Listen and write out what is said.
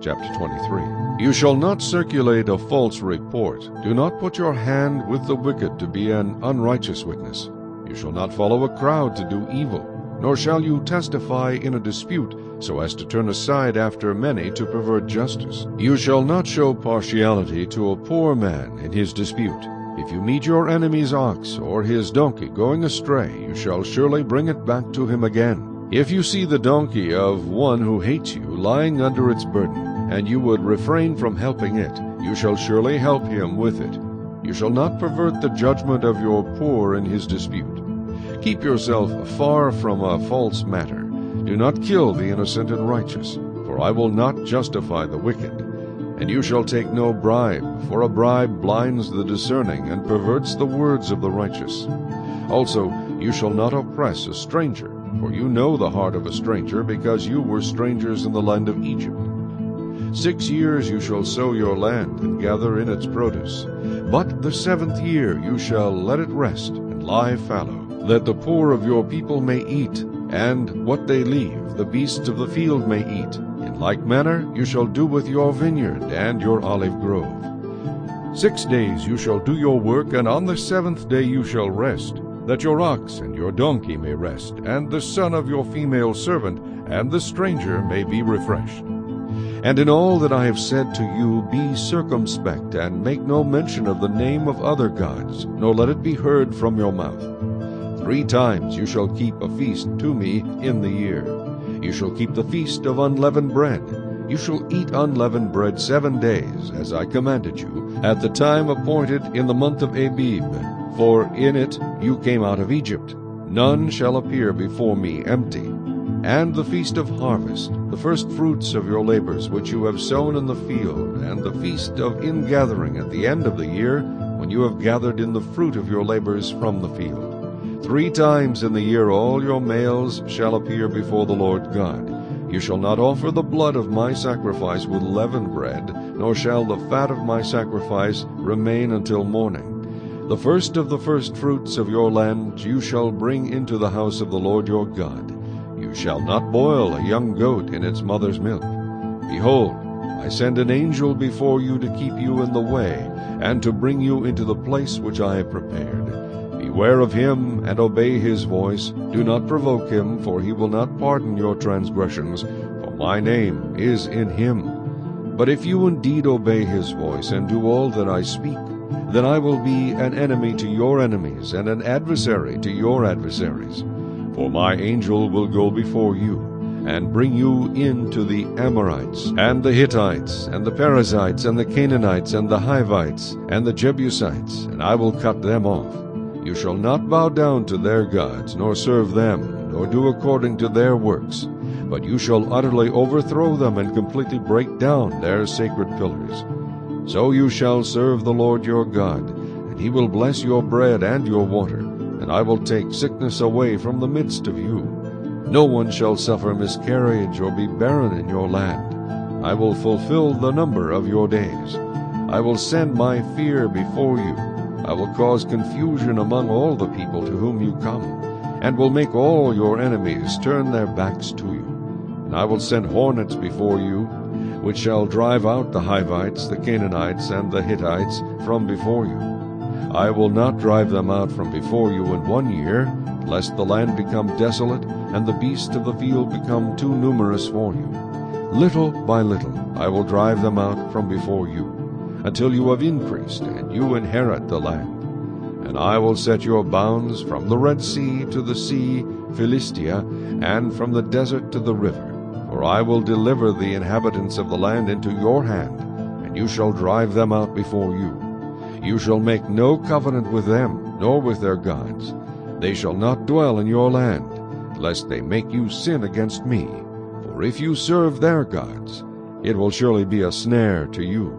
Chapter 23. You shall not circulate a false report. Do not put your hand with the wicked to be an unrighteous witness. You shall not follow a crowd to do evil, nor shall you testify in a dispute, so as to turn aside after many to pervert justice. You shall not show partiality to a poor man in his dispute. If you meet your enemy's ox or his donkey going astray, you shall surely bring it back to him again. If you see the donkey of one who hates you lying under its burden, and you would refrain from helping it, you shall surely help him with it. You shall not pervert the judgment of your poor in his dispute. Keep yourself far from a false matter. Do not kill the innocent and righteous, for I will not justify the wicked. And you shall take no bribe, for a bribe blinds the discerning and perverts the words of the righteous. Also, you shall not oppress a stranger, for you know the heart of a stranger, because you were strangers in the land of Egypt. 6 years you shall sow your land and gather in its produce. But the 7th year you shall let it rest and lie fallow, that the poor of your people may eat, and what they leave the beasts of the field may eat. In like manner you shall do with your vineyard and your olive grove. 6 days you shall do your work, and on the 7th day you shall rest, that your ox and your donkey may rest, and the son of your female servant and the stranger may be refreshed. And in all that I have said to you, be circumspect, and make no mention of the name of other gods, nor let it be heard from your mouth. 3 times you shall keep a feast to me in the year. You shall keep the feast of unleavened bread. You shall eat unleavened bread 7 days, as I commanded you, at the time appointed in the month of Abib, for in it you came out of Egypt. None shall appear before me empty. And the feast of harvest, the first fruits of your labors which you have sown in the field, and the feast of ingathering at the end of the year, when you have gathered in the fruit of your labors from the field. 3 times in the year all your males shall appear before the Lord God. You shall not offer the blood of my sacrifice with leavened bread, nor shall the fat of my sacrifice remain until morning. The first of the first fruits of your land you shall bring into the house of the Lord your God. You shall not boil a young goat in its mother's milk. Behold, I send an angel before you to keep you in the way, and to bring you into the place which I have prepared. Beware of him, and obey his voice. Do not provoke him, for he will not pardon your transgressions, for my name is in him. But if you indeed obey his voice, and do all that I speak, then I will be an enemy to your enemies, and an adversary to your adversaries. For my angel will go before you, and bring you into the Amorites, and the Hittites, and the Perizzites, and the Canaanites, and the Hivites, and the Jebusites, and I will cut them off. You shall not bow down to their gods, nor serve them, nor do according to their works, but you shall utterly overthrow them, and completely break down their sacred pillars. So you shall serve the Lord your God, and he will bless your bread and your water, and I will take sickness away from the midst of you. No one shall suffer miscarriage or be barren in your land. I will fulfill the number of your days. I will send my fear before you. I will cause confusion among all the people to whom you come, and will make all your enemies turn their backs to you. And I will send hornets before you, which shall drive out the Hivites, the Canaanites, and the Hittites from before you. I will not drive them out from before you in 1 year, lest the land become desolate, and the beasts of the field become too numerous for you. Little by little I will drive them out from before you, until you have increased, and you inherit the land. And I will set your bounds from the Red Sea to the sea Philistia, and from the desert to the river. For I will deliver the inhabitants of the land into your hand, and you shall drive them out before you. You shall make no covenant with them, nor with their gods. They shall not dwell in your land, lest they make you sin against me. For if you serve their gods, it will surely be a snare to you.